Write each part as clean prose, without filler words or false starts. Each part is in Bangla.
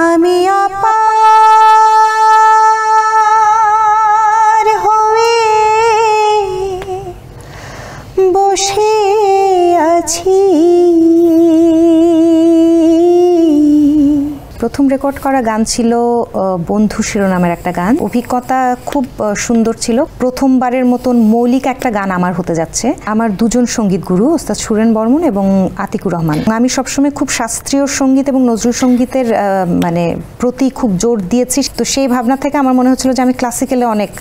আমি অপার হয়ে বসে আছি। প্রথম রেকর্ড করা গান ছিল বন্ধু শিরোনামের একটা গান। অভিজ্ঞতা খুব সুন্দর ছিল। প্রথমবারের মতন মৌলিক একটা গান আমার হতে যাচ্ছে। আমার দুজন সঙ্গীত গুরু ওস্তাদ সুরেন বর্মন এবং আতিকুর রহমান। আমি সবসময় খুব শাস্ত্রীয় সঙ্গীত এবং নজরুল সঙ্গীতের প্রতি খুব জোর দিয়েছি। তো সেই ভাবনা থেকে আমার মনে হচ্ছিল যে আমি ক্লাসিক্যালে অনেক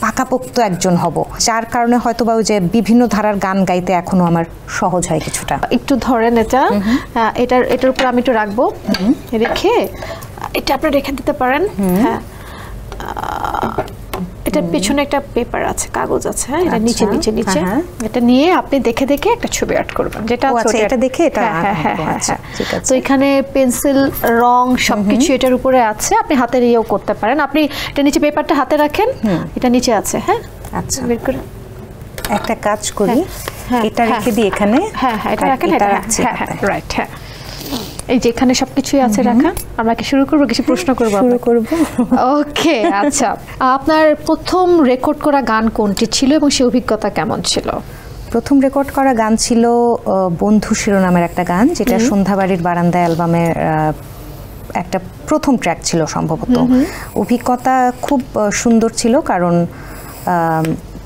পাকাপোক্ত একজন হব, যার কারণে হয়তো বা ওই যে বিভিন্ন ধারার গান গাইতে এখনো আমার সহজ হয় কিছুটা। একটু ধরেন এটার উপর আমি একটু রাখবো, রেখে এটা আপনি রেখে দিতে পারেন। হ্যাঁ, এটার পেছনে একটা পেপার আছে, কাগজ আছে। হ্যাঁ, এটা নিচে নিচে নিচে এটা নিয়ে আপনি দেখে দেখে একটা ছবি আর্ট করবেন, যেটা আছে এটা দেখে এটা। তো এখানে পেন্সিল, রং সবকিছু এটার উপরে আছে। আপনি হাতে নিয়েও করতে পারেন। আপনি এটা নিচে পেপারটা হাতে রাখেন, এটা নিচে আছে। হ্যাঁ, আচ্ছা, বের করে একটা কাজ করি, এটা রেখে দিই এখানে। হ্যাঁ হ্যাঁ, এটা রাখেন, এটা রাখছি। হ্যাঁ হ্যাঁ, রাইট। হ্যাঁ, এই যে এখানে সবকিছুই আছে রাখা। আমরা কি শুরু করব? কিছু প্রশ্ন করব? শুরু করব। ওকে, আচ্ছা। আপনার প্রথম রেকর্ড করা গান কোনটি ছিল এবং সেই অভিজ্ঞতা কেমন ছিল? প্রথম রেকর্ড করা গান ছিল বন্ধু শিরোনামের একটা গান, যেটা সন্ধ্যাবাড়ির বারান্দা অ্যালবামের একটা প্রথম ট্র্যাক ছিল সম্ভবত। অভিজ্ঞতা খুব সুন্দর ছিল, কারণ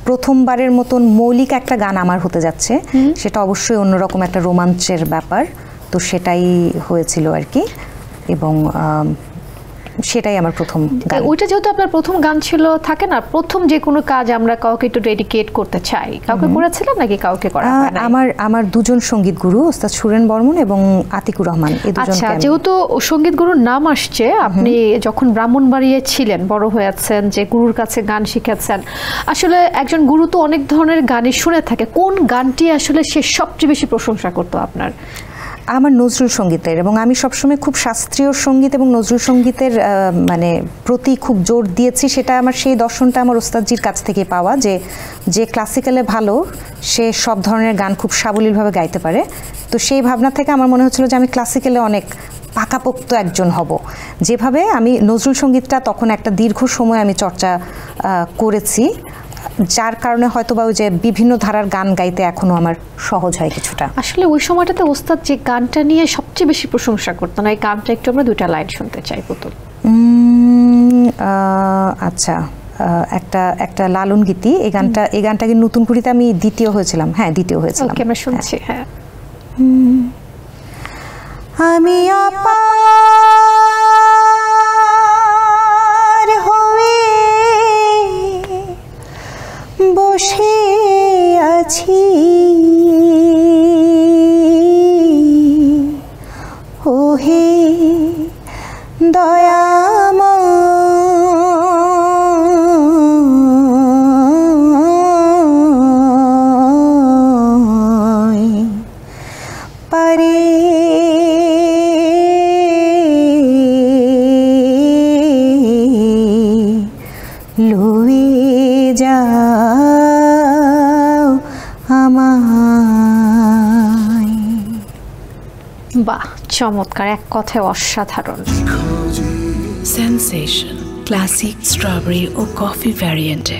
প্রথমবারের মতন মৌলিক একটা গান আমার হতে যাচ্ছে। সেটা অবশ্যই অন্যরকম একটা রোমাঞ্চের ব্যাপার। তো সেটাই হয়েছিল আর কি, এবং সেটাই আমার প্রথম গান। ওইটা যেহেতু আপনার প্রথম গান ছিল, থাকে না প্রথম যে কোনো কাজ আমরা কাউকে একটু ডেডিকেট করতে চাই, কাউকে করেছিলেন নাকি কাউকে করা? আমার দুজন সঙ্গীত গুরু ওস্তাদ সুরেন বর্মন এবং আতিকুর রহমান, এই দুজনকে। আচ্ছা, যেহেতু সঙ্গীত গুরুর নাম আসছে, আপনি যখন ব্রাহ্মণবাড়িয়ায় ছিলেন, বড় হয়েছেন, যে গুরুর কাছে গান শিখেছেন, আসলে একজন গুরু তো অনেক ধরনের গানই শুনে থাকে। কোন গানটি আসলে সে সবচেয়ে বেশি প্রশংসা করতো আপনার? আমার নজরুল সঙ্গীতের, এবং আমি সবসময় খুব শাস্ত্রীয় সঙ্গীত এবং নজরুল সঙ্গীতের প্রতি খুব জোর দিয়েছি। সেটা আমার সেই দর্শনটা আমার ওস্তাদজির কাছ থেকে পাওয়া, যে ক্লাসিক্যালে ভালো, সে সব ধরনের গান খুব সাবলীলভাবে গাইতে পারে। তো সেই ভাবনা থেকে আমার মনে হচ্ছিল যে আমি ক্লাসিক্যালে অনেক পাকাপোক্ত একজন হব। যেভাবে আমি নজরুল সঙ্গীতটা তখন একটা দীর্ঘ সময় আমি চর্চা করেছি, যার কারণে হয়তো বা ওই যে বিভিন্ন ধারার গান গাইতে এখনো আমার সহজ হয় কিছুটা। আসলে ওই সময়টাতে ওস্তাদ যে গানটা নিয়ে সবচেয়ে বেশি প্রশংসা করতেন, এই গানটা একটু আমরা দুইটা লাইন শুনতে চাই। পুতুল, আচ্ছা, একটা লালন গীতি। এই গানটাকে নতুন কুড়িতে আমি দ্বিতীয় হয়েছিলাম। হ্যাঁ, দ্বিতীয় হয়েছিলাম। ওকে, আমরা শুনছি। হ্যাঁ, আমি অপার হয়ে বসে আছি, ওহে দয়াময়, পারে লয়ে যাও আমায়। বাহ, চমৎকার, এক কথায় অসাধারণ। সেন্সেশন ক্লাসিক স্ট্রবেরি ও কফি ভ্যারিয়েন্টে